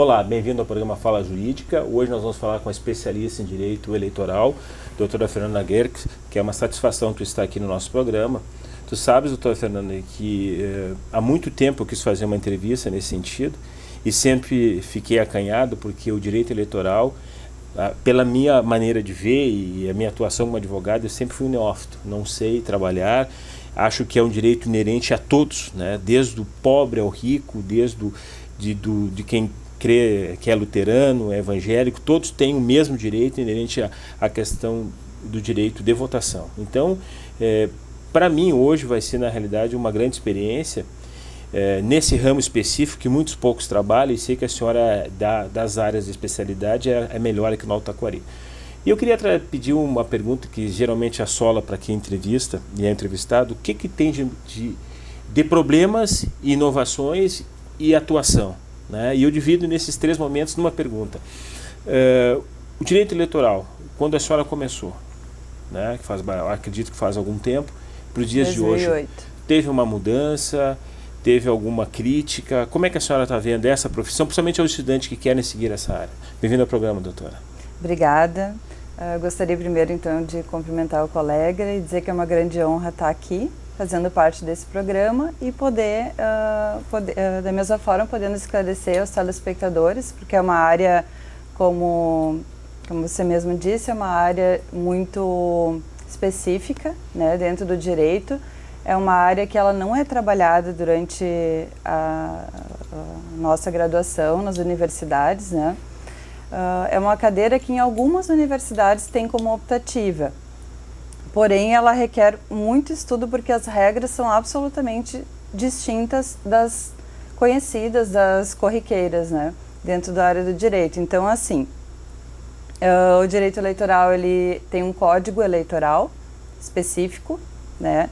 Olá, bem-vindo ao programa Fala Jurídica. Hoje nós vamos falar com a especialista em Direito Eleitoral, doutora Fernanda Gercks, que é uma satisfação tu estar aqui no nosso programa. Tu sabes, doutora Fernanda, que há muito tempo eu quis fazer uma entrevista nesse sentido e sempre fiquei acanhado porque o direito eleitoral, pela minha maneira de ver e a minha atuação como advogado, eu sempre fui um neófito, não sei trabalhar. Acho que é um direito inerente a todos, né? Desde o pobre ao rico, de quem crê que é luterano, é evangélico, todos têm o mesmo direito inerente à questão do direito de votação. Então, para mim hoje vai ser na realidade uma grande experiência nesse ramo específico que muitos poucos trabalham, e sei que a senhora das áreas de especialidade é melhor aqui no Alto Taquari. E eu queria pedir uma pergunta que geralmente assola para quem entrevista e é entrevistado: o que tem de problemas, inovações e atuação, né? E eu divido nesses três momentos numa pergunta. O direito eleitoral, quando a senhora começou, né, acredito que faz algum tempo, para os dias 2008. de hoje, teve uma mudança, teve alguma crítica? Como é que a senhora está vendo essa profissão, principalmente aos estudantes que querem seguir essa área? Bem-vindo ao programa, doutora. Obrigada. Gostaria primeiro, então, de cumprimentar o colega e dizer que é uma grande honra estar aqui, fazendo parte desse programa e poder, da mesma forma, podendo esclarecer aos telespectadores, porque é uma área, como você mesmo disse, é uma área muito específica, né, dentro do direito. É uma área que ela não é trabalhada durante a nossa graduação nas universidades, né? É uma cadeira que em algumas universidades tem como optativa. Porém, ela requer muito estudo porque as regras são absolutamente distintas das conhecidas, das corriqueiras, né, dentro da área do direito. Então, assim, o direito eleitoral, ele tem um código eleitoral específico, né?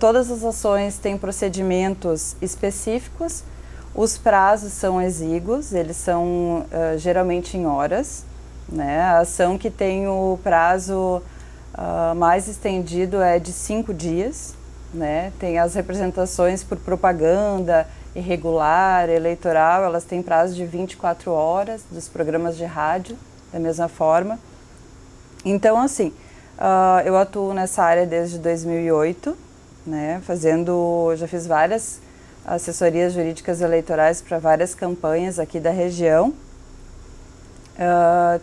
Todas as ações têm procedimentos específicos, os prazos são exíguos, eles são geralmente em horas, né? A ação que tem o prazo mais estendido é de 5 dias, né? Tem as representações por propaganda, irregular, eleitoral, elas têm prazo de 24 horas, dos programas de rádio, da mesma forma. Então, assim, eu atuo nessa área desde 2008, né? Já fiz várias assessorias jurídicas eleitorais para várias campanhas aqui da região.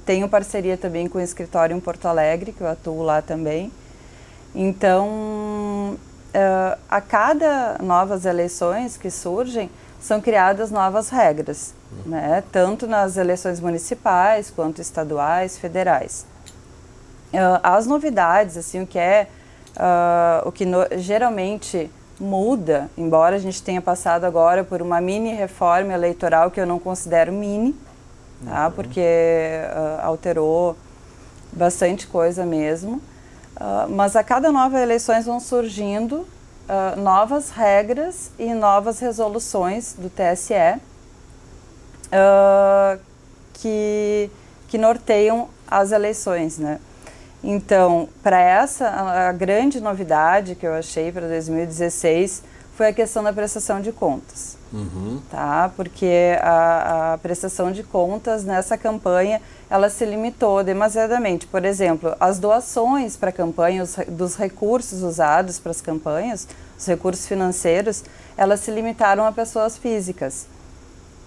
Tenho parceria também com o escritório em Porto Alegre, que eu atuo lá também. Então, a cada novas eleições que surgem, são criadas novas regras, né? Tanto nas eleições municipais, quanto estaduais, federais. As novidades, assim, o que geralmente muda, embora a gente tenha passado agora por uma mini reforma eleitoral, que eu não considero mini, tá? Porque alterou bastante coisa mesmo, mas a cada nova eleições vão surgindo novas regras e novas resoluções do TSE que norteiam as eleições, né? Então, a grande novidade que eu achei para 2016 foi a questão da prestação de contas, tá? Porque a prestação de contas nessa campanha, ela se limitou demasiadamente. Por exemplo, as doações para a campanha, dos recursos usados para as campanhas, os recursos financeiros, elas se limitaram a pessoas físicas,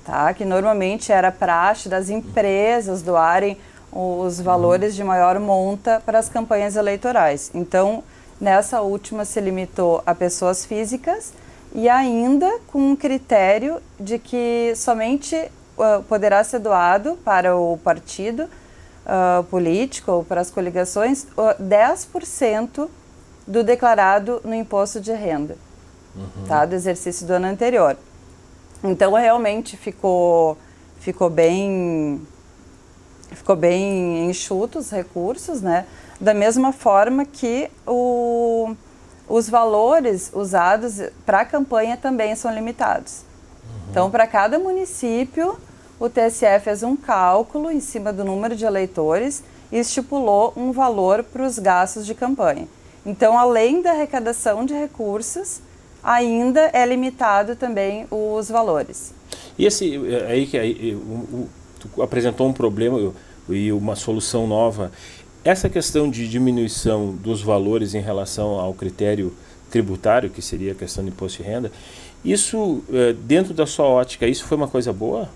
tá? Que normalmente era praxe das empresas doarem os valores de maior monta para as campanhas eleitorais. Então, nessa última se limitou a pessoas físicas e ainda com um critério de que somente poderá ser doado para o partido político ou para as coligações 10% do declarado no imposto de renda, tá, do exercício do ano anterior. Então, realmente ficou bem enxuto os recursos, né? Da mesma forma que os valores usados para a campanha também são limitados. Então, para cada município, o TSE fez um cálculo em cima do número de eleitores e estipulou um valor para os gastos de campanha. Então, além da arrecadação de recursos, ainda é limitado também os valores. E tu apresentou um problema e uma solução nova. Essa questão de diminuição dos valores em relação ao critério tributário, que seria a questão de imposto de renda, isso, dentro da sua ótica, isso foi uma coisa boa?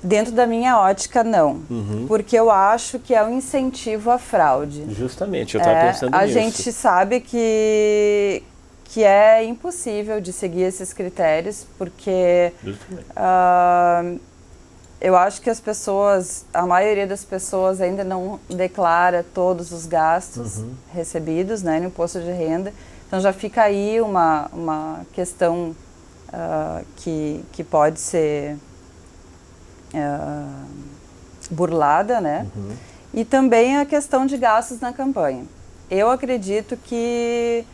Dentro da minha ótica, não. Porque eu acho que é um incentivo à fraude. Justamente, eu estava pensando a nisso. gente sabe que é impossível de seguir esses critérios, porque eu acho que a maioria das pessoas ainda não declara todos os gastos recebidos, né, no imposto de renda. Então já fica aí uma questão que pode ser burlada, né? E também a questão de gastos na campanha. Eu acredito que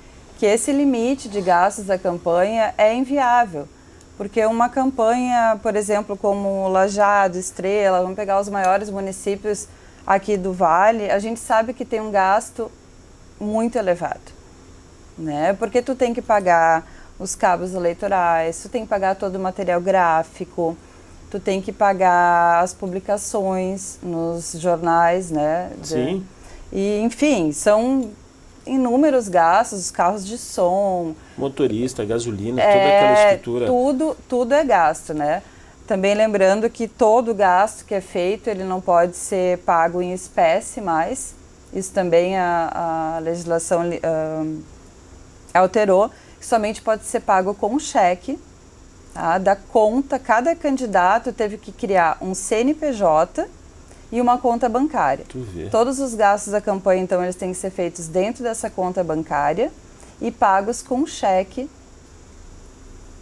esse limite de gastos da campanha é inviável, porque uma campanha, por exemplo, como Lajeado, Estrela, vamos pegar os maiores municípios aqui do Vale, a gente sabe que tem um gasto muito elevado, né? Porque tu tem que pagar os cabos eleitorais, tu tem que pagar todo o material gráfico, tu tem que pagar as publicações nos jornais, né? Sim. E, enfim, são inúmeros gastos, os carros de som. Motorista, gasolina, toda aquela estrutura. Tudo é gasto, né? Também lembrando que todo gasto que é feito, ele não pode ser pago em espécie mais. Isso também a legislação alterou, que somente pode ser pago com cheque. Da conta, cada candidato teve que criar um CNPJ e uma conta bancária. Todos os gastos da campanha, então, eles têm que ser feitos dentro dessa conta bancária e pagos com cheque,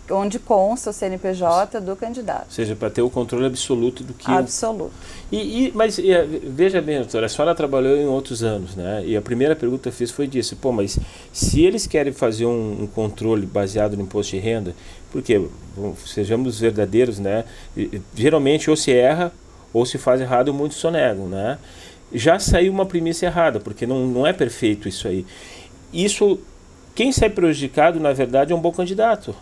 onde consta o CNPJ do candidato. Ou seja, para ter o controle absoluto do que... Absoluto. Mas veja bem, doutora, a senhora trabalhou em outros anos, né? E a primeira pergunta que eu fiz foi disso. Mas se eles querem fazer um controle baseado no imposto de renda, porque, sejamos verdadeiros, né? Geralmente ou se erra ou se faz errado e muitos sonegam, né? Já saiu uma premissa errada, porque não é perfeito isso aí. Quem sai prejudicado, na verdade, é um bom candidato.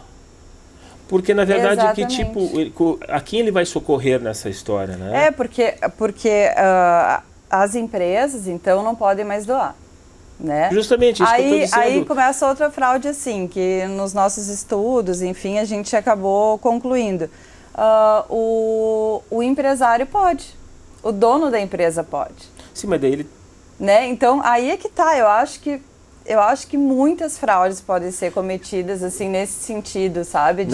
Porque, na verdade, a quem ele vai socorrer nessa história, né? Porque as empresas, então, não podem mais doar, né? Justamente, isso que eu estou dizendo. Aí começa outra fraude, assim, que nos nossos estudos, enfim, a gente acabou concluindo. O empresário pode, o dono da empresa pode. Sim, mas daí ele... Né? Então, aí é que tá, eu acho que muitas fraudes podem ser cometidas, assim, nesse sentido, sabe?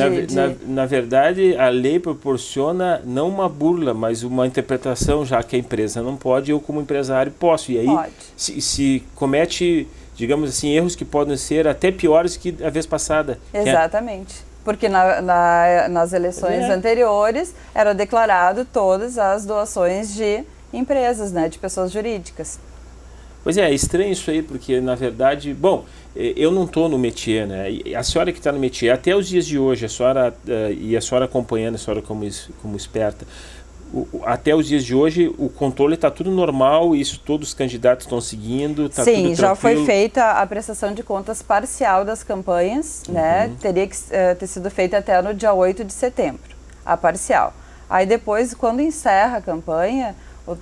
Na verdade, a lei proporciona não uma burla, mas uma interpretação, já que a empresa não pode, eu como empresário posso. E aí se comete, digamos assim, erros que podem ser até piores que a vez passada. Exatamente. Porque nas eleições anteriores era declarado todas as doações de empresas, né? De pessoas jurídicas. Pois é estranho isso aí, porque na verdade, bom, eu não estou no métier, né? E a senhora que está no métier, até os dias de hoje, a senhora acompanhando, a senhora como esperta, até os dias de hoje o controle está tudo normal, isso todos os candidatos estão seguindo, está tudo tranquilo? Sim, já foi feita a prestação de contas parcial das campanhas, né? Teria que ter sido feita até no dia 8 de setembro, a parcial. Aí depois, quando encerra a campanha,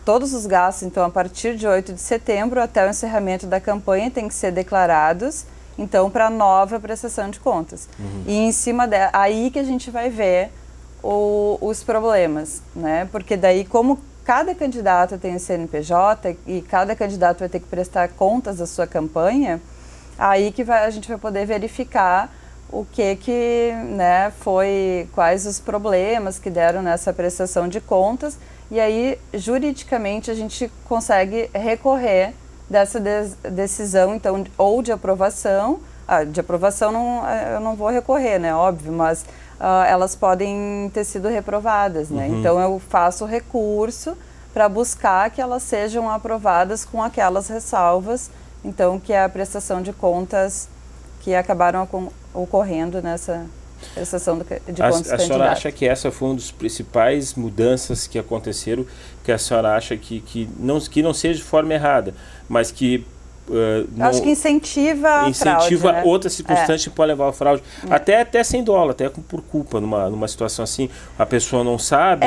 todos os gastos, então, a partir de 8 de setembro até o encerramento da campanha tem que ser declarados, então, para nova prestação de contas. E em cima aí que a gente vai ver os problemas, né? Porque daí, como cada candidato tem o CNPJ e cada candidato vai ter que prestar contas da sua campanha, aí que a gente vai poder verificar o né, quais os problemas que deram nessa prestação de contas. E aí, juridicamente, a gente consegue recorrer dessa decisão, então, ou de aprovação. De aprovação eu não vou recorrer, né, óbvio, mas elas podem ter sido reprovadas, né? Então, eu faço recurso para buscar que elas sejam aprovadas com aquelas ressalvas, então, que é a prestação de contas que acabaram ocorrendo nessa prestação de contas candidatos. A senhora acha que essa foi uma das principais mudanças que aconteceram, que a senhora acha que não seja de forma errada, mas que Acho que incentiva a fraude, né? Outra circunstância que pode levar ao fraude. Até sem dolo, até por culpa, numa situação assim, a pessoa não sabe.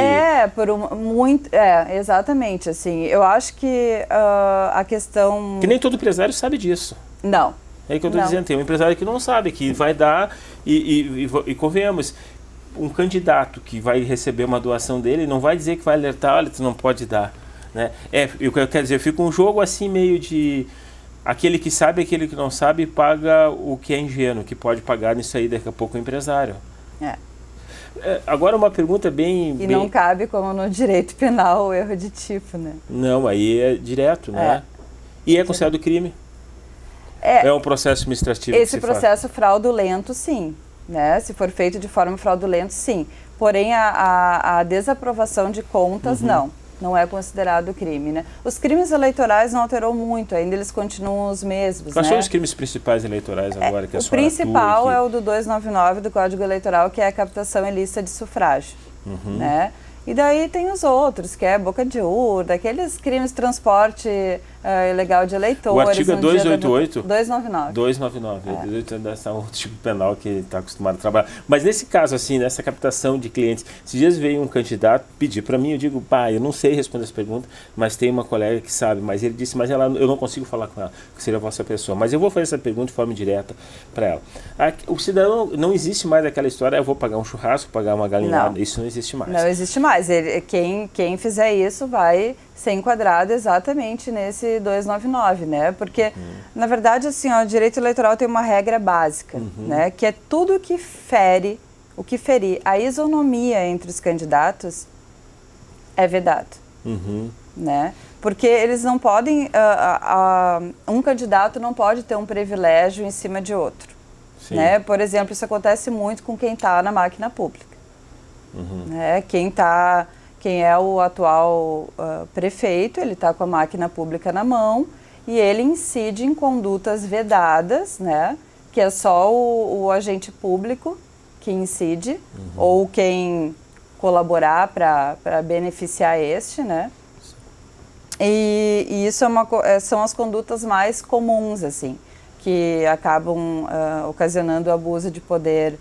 Exatamente, assim, eu acho que a questão... Que nem todo empresário sabe disso. Não. É o que eu estou dizendo, tem um empresário que não sabe, que vai dar e convenhamos, um candidato que vai receber uma doação dele não vai dizer que vai alertar, olha, tu não pode dar, né? Eu quero dizer, fica um jogo assim meio de aquele que sabe, aquele que não sabe paga o que é ingênuo, que pode pagar nisso aí daqui a pouco o empresário. Agora uma pergunta bem... não cabe como no direito penal o erro de tipo, né? Não, aí é direto, né? E é considerado crime? É um processo administrativo. Esse processo fraudulento, sim. Né? Se for feito de forma fraudulenta, sim. Porém, a desaprovação de contas, não é considerado crime, né? Os crimes eleitorais não alterou muito, ainda eles continuam os mesmos. Quais são os crimes principais eleitorais agora que a senhora atua? O principal é o do 299 do Código Eleitoral, que é a captação ilícita de sufrágio, né? E daí tem os outros, que é boca de urna, aqueles crimes de transporte ilegal de eleitores. O artigo é 288? 299. 299, é um tipo penal que está acostumado a trabalhar. Mas nesse caso, assim, nessa captação de clientes, esses dias veio um candidato pedir para mim, eu digo, eu não sei responder essa pergunta, mas tem uma colega que sabe, mas ele disse, eu não consigo falar com ela, que seria a vossa pessoa. Mas eu vou fazer essa pergunta de forma direta para ela. O cidadão, não existe mais aquela história, eu vou pagar um churrasco, pagar uma galinhada, isso não existe mais. Não existe mais. Quem fizer isso vai ser enquadrado exatamente nesse 299, né? Porque, na verdade, assim, o direito eleitoral tem uma regra básica, né? Que é tudo que ferir a isonomia entre os candidatos é vedado, né? Porque eles não podem, um candidato não pode ter um privilégio em cima de outro, né? Por exemplo, isso acontece muito com quem está na máquina pública. Né? Quem é o atual prefeito, ele está com a máquina pública na mão e ele incide em condutas vedadas, né? Que é só o agente público que incide, ou quem colaborar para beneficiar este, né? E isso são as condutas mais comuns, assim, que acabam ocasionando abuso de poder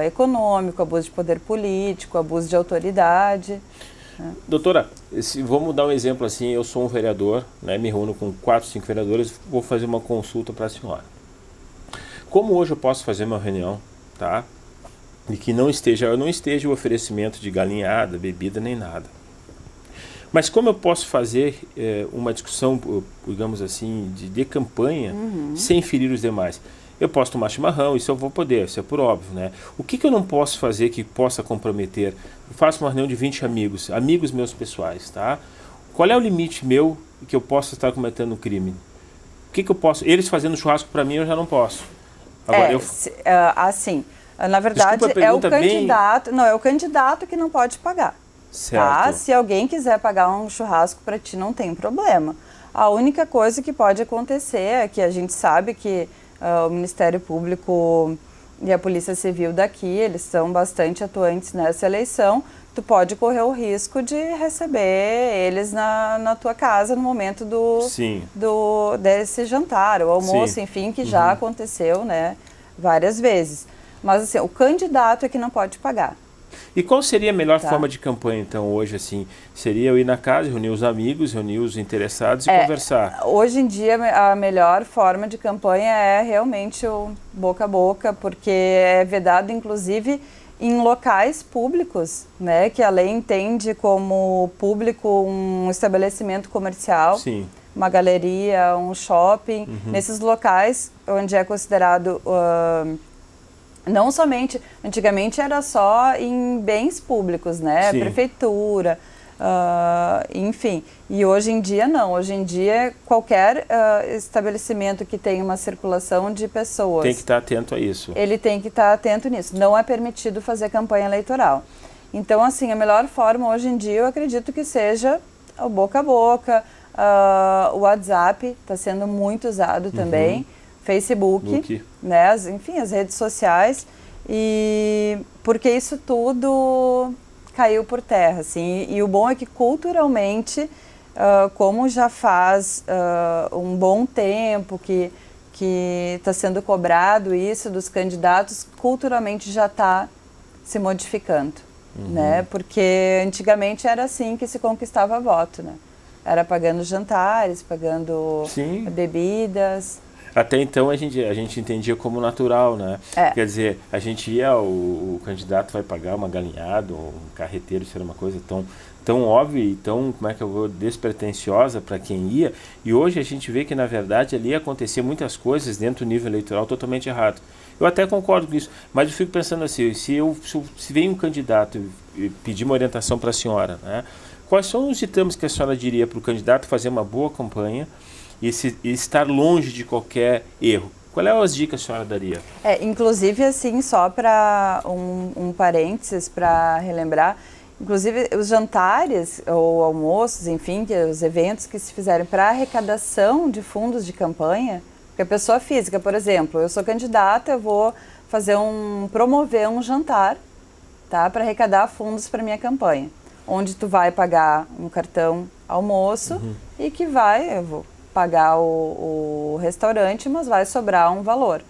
econômico, abuso de poder político, abuso de autoridade. Doutora, vamos dar um exemplo assim, eu sou um vereador, né, me reúno com 4, 5 vereadores, vou fazer uma consulta para a senhora. Como hoje eu posso fazer uma reunião, tá? E que não esteja o oferecimento de galinhada, bebida, nem nada. Mas como eu posso fazer uma discussão, digamos assim, de campanha, sem ferir os demais? Eu posso tomar chimarrão, isso eu vou poder, isso é por óbvio, né? O que eu não posso fazer que possa comprometer? Eu faço uma reunião de 20 amigos meus pessoais, tá? Qual é o limite meu que eu posso estar cometendo um crime? O que eu posso... Eles fazendo churrasco para mim, eu já não posso. Agora, assim, na verdade, é o candidato... Não, é o candidato que não pode pagar. Certo. Tá? Se alguém quiser pagar um churrasco para ti, não tem problema. A única coisa que pode acontecer é que a gente sabe que o Ministério Público e a Polícia Civil daqui, eles são bastante atuantes nessa eleição, tu pode correr o risco de receber eles na tua casa no momento desse jantar, o almoço, enfim, que já aconteceu, né, várias vezes. Mas assim, o candidato é que não pode pagar. E qual seria a melhor forma de campanha, então, hoje, assim? Seria eu ir na casa, reunir os amigos, reunir os interessados e conversar? Hoje em dia, a melhor forma de campanha é realmente o boca a boca, porque é vedado, inclusive, em locais públicos, né? Que a lei entende como público um estabelecimento comercial, uma galeria, um shopping. Nesses locais, onde é considerado... não somente, antigamente era só em bens públicos, né? Prefeitura, enfim. E hoje em dia não, hoje em dia qualquer estabelecimento que tenha uma circulação de pessoas... Tem que estar atento a isso. Ele tem que estar atento nisso, não é permitido fazer campanha eleitoral. Então, assim, a melhor forma hoje em dia eu acredito que seja o boca a boca, o WhatsApp está sendo muito usado também, Facebook, né, enfim, as redes sociais, e porque isso tudo caiu por terra, assim, e o bom é que culturalmente como já faz um bom tempo que está sendo cobrado isso dos candidatos, culturalmente já está se modificando, né? Porque antigamente era assim que se conquistava voto, né? Era pagando jantares, pagando bebidas. Até então a gente entendia como natural, né? Quer dizer, a gente ia, o candidato vai pagar uma galinhada, um carreteiro, isso era uma coisa tão óbvia e tão, como é que eu vou, despretensiosa para quem ia. E hoje a gente vê que, na verdade, ali acontecia muitas coisas dentro do nível eleitoral totalmente errado. Eu até concordo com isso, mas eu fico pensando assim, se vem um candidato e pedir uma orientação para a senhora, né? Quais são os ditames que a senhora diria para o candidato fazer uma boa campanha e estar longe de qualquer erro? Qual é as dicas que a senhora daria? Inclusive, assim, só para um parênteses para relembrar, inclusive os jantares ou almoços, enfim, os eventos que se fizerem para arrecadação de fundos de campanha, porque a pessoa física, por exemplo, eu sou candidata, eu vou promover um jantar, tá, para arrecadar fundos para minha campanha, onde tu vai pagar um cartão almoço e que eu vou pagar o restaurante, mas vai sobrar um valor.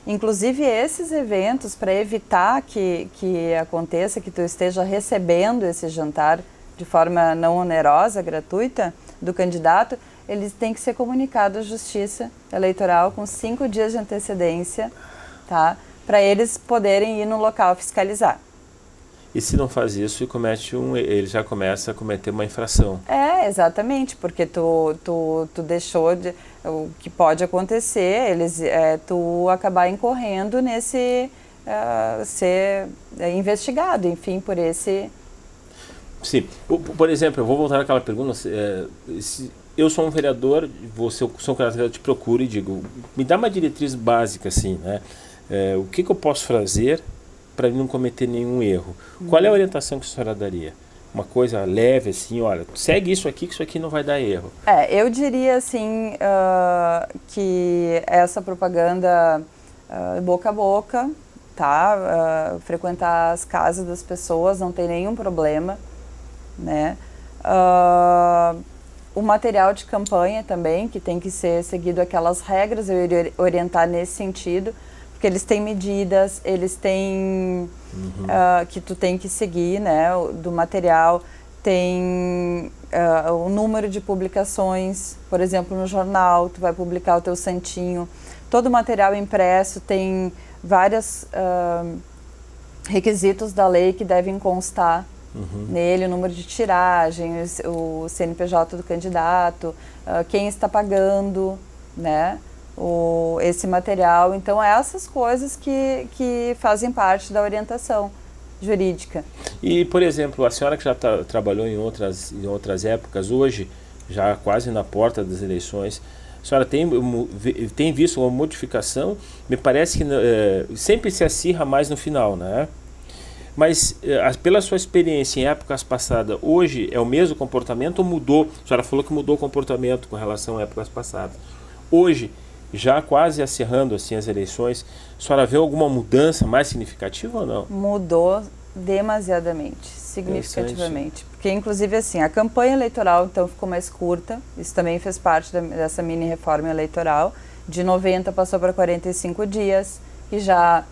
Inclusive esses eventos, para evitar que aconteça, que tu esteja recebendo esse jantar de forma não onerosa, gratuita, do candidato, eles têm que ser comunicados à Justiça Eleitoral com 5 dias de antecedência, tá? Para eles poderem ir no local fiscalizar. E se não faz isso, ele já começa a cometer uma infração. Exatamente, porque tu deixou o que pode acontecer, tu acabar incorrendo nesse ser investigado, enfim, por esse... Sim. Por exemplo, eu vou voltar àquela pergunta, eu sou um vereador, sou um candidato, eu te procuro e digo, me dá uma diretriz básica, assim, né? O que eu posso fazer para não cometer nenhum erro? Qual é a orientação que a senhora daria? Uma coisa leve, assim, olha, segue isso aqui, que isso aqui não vai dar erro. Eu diria, assim, que essa propaganda boca a boca, tá? Frequentar as casas das pessoas, não tem nenhum problema, né? O material de campanha também, que tem que ser seguido aquelas regras, eu iria orientar nesse sentido, porque eles têm medidas, eles têm que tu tem que seguir, né, do material, tem o número de publicações, por exemplo, no jornal, tu vai publicar o teu santinho, todo o material impresso tem vários requisitos da lei que devem constar nele, o número de tiragem, o CNPJ do candidato, quem está pagando, né? Esse material. Então, essas coisas que fazem parte da orientação jurídica. E, por exemplo, a senhora que já trabalhou em outras épocas, hoje, já quase na porta das eleições, a senhora tem visto uma modificação? Me parece que sempre se acirra mais no final, né? Mas, pela sua experiência em épocas passadas, hoje é o mesmo comportamento ou mudou? A senhora falou que mudou o comportamento com relação a épocas passadas. Hoje, já quase acirrando assim as eleições, a senhora vê alguma mudança mais significativa ou não? Mudou demasiadamente, significativamente. Porque, inclusive, assim, a campanha eleitoral, então, ficou mais curta. Isso também fez parte dessa mini-reforma eleitoral. De 90 passou para 45 dias, que já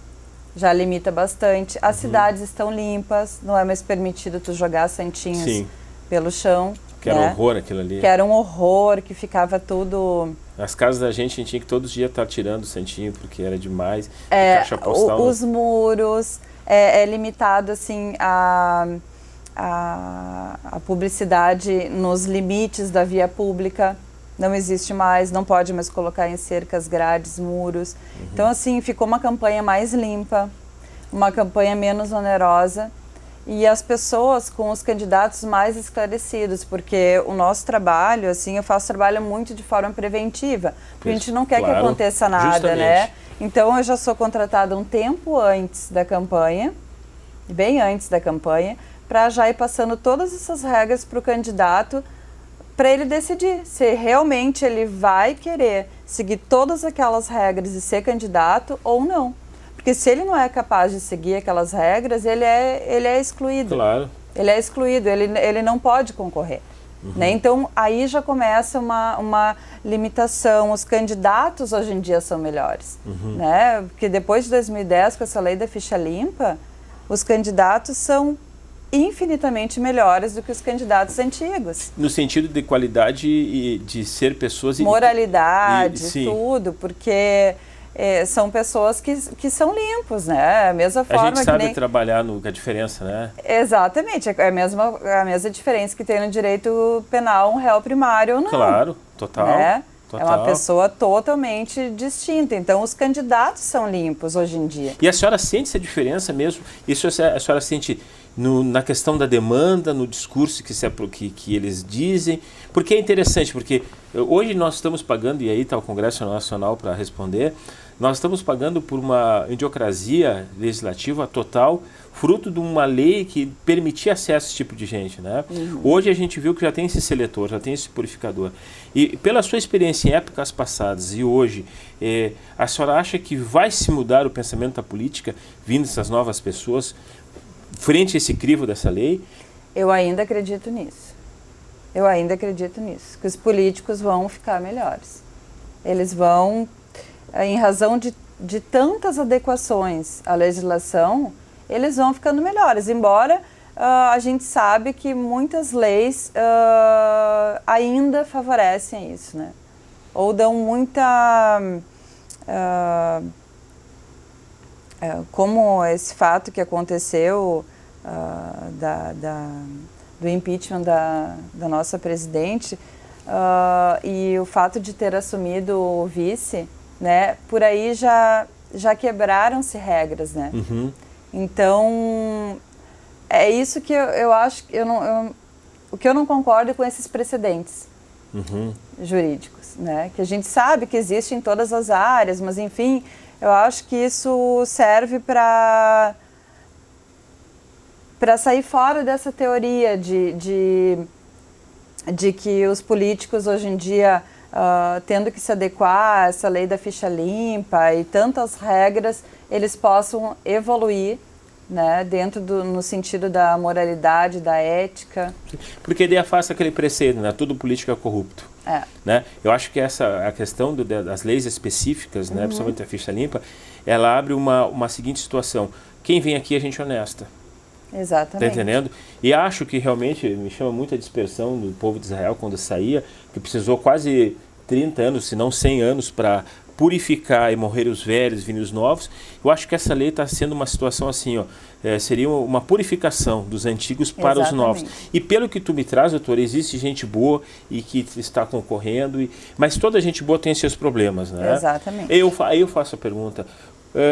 limita bastante. As cidades estão limpas, não é mais permitido tu jogar santinhos pelo chão. Que era um horror aquilo ali. Que era um horror, que ficava tudo... As casas da gente, a gente tinha que todos os dias estar tirando o santinho, porque era demais. Caixa postal, os muros, é limitado, assim, a publicidade nos limites da via pública. Não existe mais, não pode mais colocar em cercas, grades, muros. Então, assim, ficou uma campanha mais limpa, uma campanha menos onerosa. E as pessoas com os candidatos mais esclarecidos, porque o nosso trabalho, assim, eu faço trabalho muito de forma preventiva, porque a gente não quer que aconteça nada, né? Então, eu já sou contratada um tempo antes da campanha, bem antes da campanha, para já ir passando todas essas regras para o candidato, para ele decidir se realmente ele vai querer seguir todas aquelas regras e ser candidato ou não. Porque se ele não é capaz de seguir aquelas regras, ele é excluído. Claro. Ele é excluído, ele não pode concorrer. né? Então, aí já começa uma limitação. Os candidatos hoje em dia são melhores, né? Porque depois de 2010, com essa lei da ficha limpa, os candidatos são infinitamente melhores do que os candidatos antigos. No sentido de qualidade e de ser pessoas... Moralidade, tudo, porque são pessoas que são limpos, né? A mesma forma a gente sabe que nem... trabalhar a diferença, né? Exatamente, é a mesma diferença que tem no direito penal um réu primário ou não. Claro, total. Né? Total. É uma pessoa totalmente distinta. Então, os candidatos são limpos hoje em dia. E a senhora sente essa diferença mesmo? Isso a senhora sente na questão da demanda, no discurso que eles dizem? Porque é interessante, porque hoje nós estamos pagando, e aí está o Congresso Nacional para responder, nós estamos pagando por uma idiocrasia legislativa total, fruto de uma lei que permitia acesso a esse tipo de gente, né? Hoje a gente viu que já tem esse seletor, já tem esse purificador. E pela sua experiência em épocas passadas e hoje, a senhora acha que vai se mudar o pensamento da política, vindo essas novas pessoas, frente a esse crivo dessa lei? Eu ainda acredito nisso. Que os políticos vão ficar melhores. Eles vão, em razão de tantas adequações à legislação, eles vão ficando melhores, embora a gente sabe que muitas leis ainda favorecem isso, né? Ou dão muita... como esse fato que aconteceu do impeachment da nossa presidente e o fato de ter assumido o vice, né? Por aí já quebraram-se regras, né? Então, é isso que eu acho que o que eu não concordo com esses precedentes jurídicos, né? Que a gente sabe que existe em todas as áreas, mas enfim, eu acho que isso serve para sair fora dessa teoria de que os políticos hoje em dia, tendo que se adequar a essa lei da ficha limpa e tantas regras, eles possam evoluir, né, no sentido da moralidade, da ética. Porque daí afasta aquele preceito, né? Tudo político é corrupto. Né? Eu acho que a questão das leis específicas, né, principalmente a ficha limpa, ela abre uma seguinte situação. Quem vem aqui é gente honesta. Exatamente. Tá entendendo? E acho que realmente me chama muito a dispersão do povo de Israel quando saía, que precisou quase 30 anos, se não 100 anos, para purificar e morrer os velhos, vir os novos. Eu acho que essa lei está sendo uma situação assim, seria uma purificação dos antigos para os novos. E pelo que tu me traz, doutor, existe gente boa e que está concorrendo, mas toda gente boa tem seus problemas, né? Exatamente. Aí eu faço a pergunta,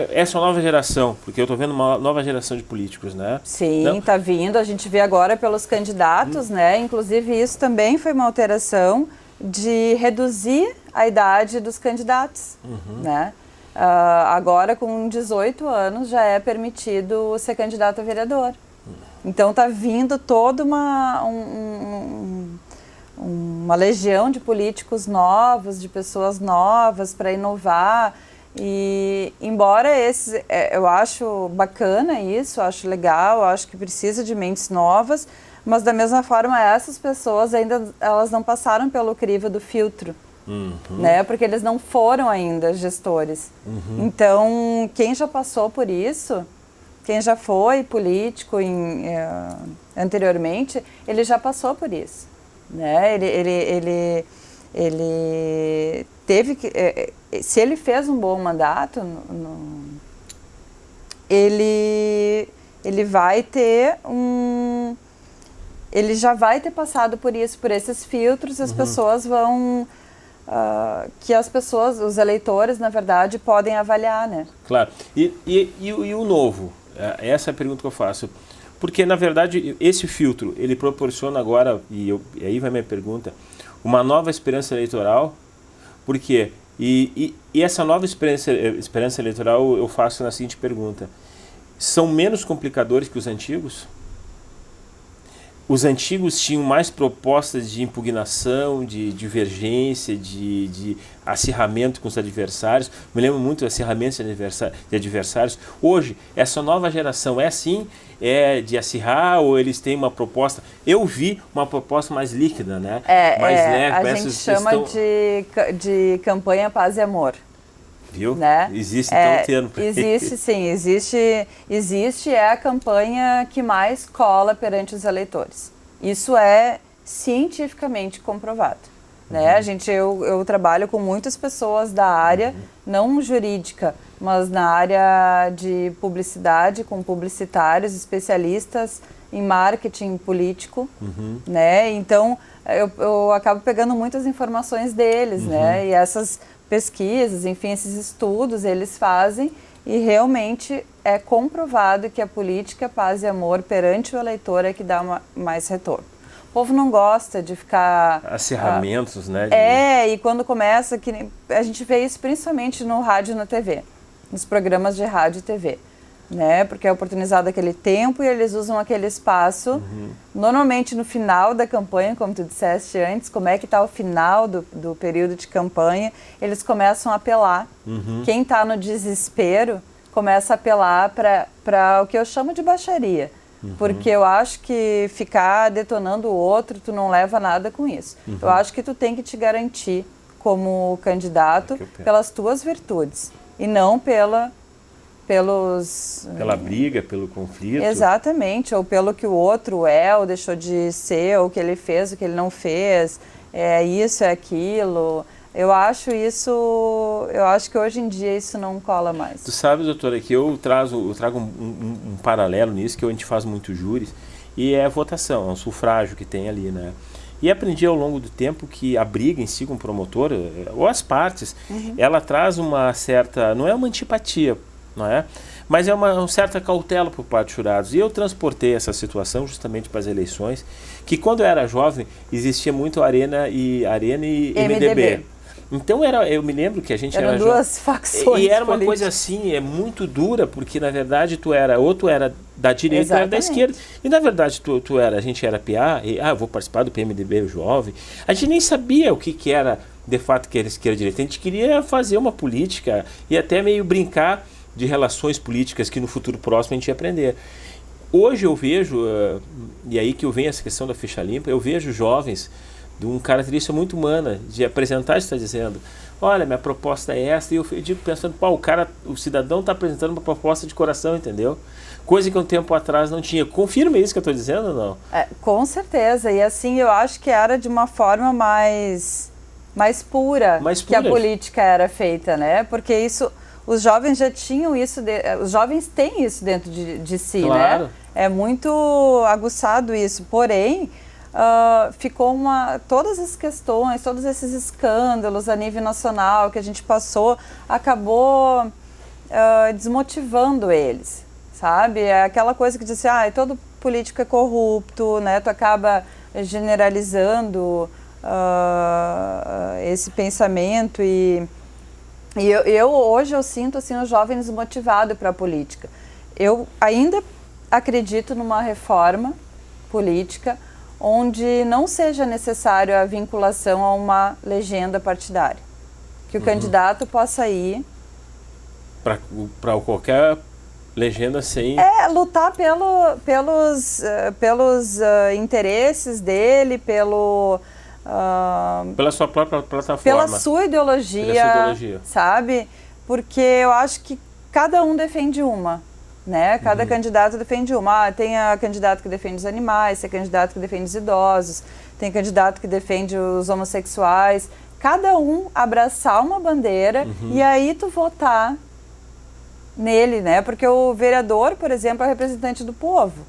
essa nova geração, porque eu estou vendo uma nova geração de políticos, né? Sim, está vindo, a gente vê agora pelos candidatos, né? Inclusive isso também foi uma alteração de reduzir a idade dos candidatos, né? Agora com 18 anos já é permitido ser candidato a vereador. Então está vindo toda uma legião de políticos novos, de pessoas novas para inovar. E embora eu acho bacana isso, acho legal, acho que precisa de mentes novas, mas da mesma forma essas pessoas elas não passaram pelo crivo do filtro, né? Porque eles não foram ainda gestores. Então quem já passou por isso, quem já foi político anteriormente, ele já passou por isso, né? Ele teve que, se ele fez um bom mandato, ele vai ter ele já vai ter passado por isso, por esses filtros, as pessoas vão, os eleitores, na verdade, podem avaliar, né? Claro. E o novo? Essa é a pergunta que eu faço. Porque, na verdade, esse filtro, ele proporciona agora, e aí vai minha pergunta, uma nova experiência eleitoral. Por quê? E essa nova experiência eleitoral eu faço na seguinte pergunta. São menos complicadores que os antigos? os antigos tinham mais propostas de impugnação, de divergência, de acirramento com os adversários. Me lembro muito de acirramento de adversários. Hoje, essa nova geração é assim? É de acirrar ou eles têm uma proposta? Eu vi uma proposta mais líquida, né? Mais leve. A gente chama de campanha Paz e Amor. Viu? Né? Existe então o termo. Existe sim, existe é a campanha que mais cola perante os eleitores. Isso é cientificamente comprovado. Né? Eu trabalho com muitas pessoas da área, não jurídica, mas na área de publicidade, com publicitários, especialistas em marketing político, né? Então eu acabo pegando muitas informações deles, né? E essas pesquisas, enfim, esses estudos eles fazem e realmente é comprovado que a política Paz e Amor perante o eleitor é que dá mais retorno. O povo não gosta de ficar... Acirramentos, né? E quando começa, a gente vê isso principalmente no rádio e na TV, nos programas de rádio e TV. Né? Porque é oportunizado aquele tempo e eles usam aquele espaço, normalmente no final da campanha, como tu disseste antes, como é que está o final do período de campanha, eles começam a apelar. Quem está no desespero começa a apelar para o que eu chamo de baixaria, porque eu acho que ficar detonando o outro, tu não leva nada com isso. Eu acho que tu tem que te garantir como candidato pelas tuas virtudes e não pela briga, pelo conflito. Exatamente, ou pelo que o outro é, ou deixou de ser, ou que ele fez, o que ele não fez, é isso, é aquilo. Eu acho que hoje em dia isso não cola mais. Tu sabe, doutora, que eu trago um paralelo nisso, que a gente faz muito júris, e é a votação, é um sufrágio que tem ali, né? E aprendi ao longo do tempo que a briga em si com o promotor, ou as partes, ela traz uma certa, não é uma antipatia, não é? Mas é uma certa cautela por parte dos jurados. E eu transportei essa situação justamente para as eleições, que quando eu era jovem existia muito Arena e MDB. Então eu me lembro que a gente eram duas facções. E era uma coisa assim, muito dura, porque na verdade tu era da direita ou era da esquerda. E na verdade a gente era PA, eu vou participar do PMDB jovem. A gente nem sabia o que era de fato que era esquerda e direita. A gente queria fazer uma política e até meio brincar de relações políticas que no futuro próximo a gente ia aprender. Hoje eu vejo, e aí que eu venho essa questão da ficha limpa, eu vejo jovens de uma característica muito humana, de apresentar, está dizendo, olha, minha proposta é essa, e eu digo pensando, o cidadão está apresentando uma proposta de coração, entendeu? Coisa que um tempo atrás não tinha. Confirma isso que eu estou dizendo ou não? Com certeza, e assim, eu acho que era de uma forma mais pura que a política era feita, né? Porque isso... Os jovens já tinham isso, os jovens têm isso dentro de si, claro. Né? É muito aguçado isso, porém, ficou todas as questões, todos esses escândalos a nível nacional que a gente passou, acabou desmotivando eles, sabe? É aquela coisa que diz assim, todo político é corrupto, né? Tu acaba generalizando esse pensamento e hoje eu sinto assim, os jovens desmotivados para a política. Eu ainda acredito numa reforma política onde não seja necessário a vinculação a uma legenda partidária. Que o candidato possa ir... Para qualquer legenda sem... lutar pelos interesses dele, pela sua própria plataforma. Pela sua ideologia, sabe? Porque eu acho que cada um defende uma, né? Cada candidato defende uma. Tem a candidato que defende os animais, tem candidato que defende os idosos, tem candidato que defende os homossexuais. Cada um abraçar uma bandeira e aí tu votar nele, né? Porque o vereador, por exemplo, é o representante do povo.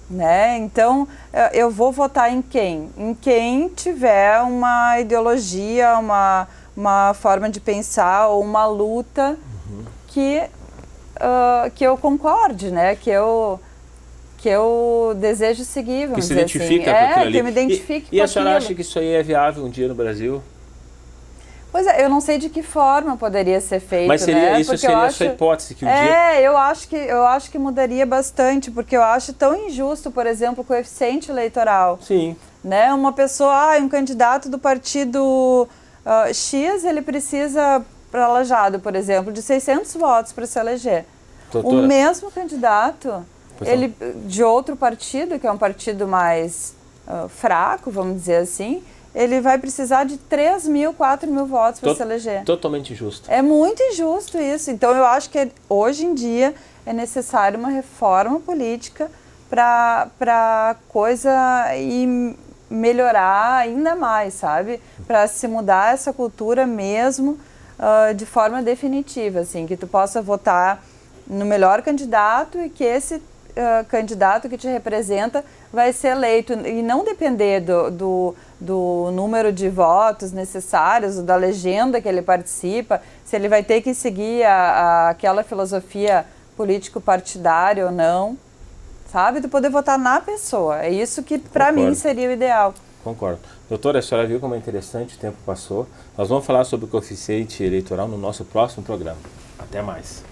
Né? Então, eu vou votar em quem? Em quem tiver uma ideologia, uma forma de pensar ou uma luta que eu concorde, né? Que eu desejo seguir, vamos dizer assim. Que se identifica com aquilo ali. Que eu me identifique com aquilo. E a senhora acha que isso aí é viável um dia no Brasil? Pois é, eu não sei de que forma poderia ser feito, mas seria, né? isso porque seria a sua hipótese que o dia... eu acho que mudaria bastante, porque eu acho tão injusto, por exemplo, o coeficiente eleitoral. Sim. Né? Uma pessoa, um candidato do partido X, ele precisa, para Lajeado, por exemplo, de 600 votos para se eleger. Doutora, o mesmo candidato, ele de outro partido, que é um partido mais fraco, vamos dizer assim, ele vai precisar de 3 mil, 4 mil votos para se eleger. Totalmente injusto. É muito injusto isso. Então, eu acho que hoje em dia é necessário uma reforma política para a coisa ir melhorar ainda mais, sabe? Para se mudar essa cultura mesmo de forma definitiva, assim, que tu possa votar no melhor candidato e que esse candidato que te representa vai ser eleito e não depender do número de votos necessários, da legenda que ele participa, se ele vai ter que seguir aquela filosofia político-partidária ou não, sabe? Tu poder votar na pessoa. É isso que para mim seria o ideal. Concordo. Doutora, a senhora viu como é interessante, o tempo passou. Nós vamos falar sobre o coeficiente eleitoral no nosso próximo programa. Até mais.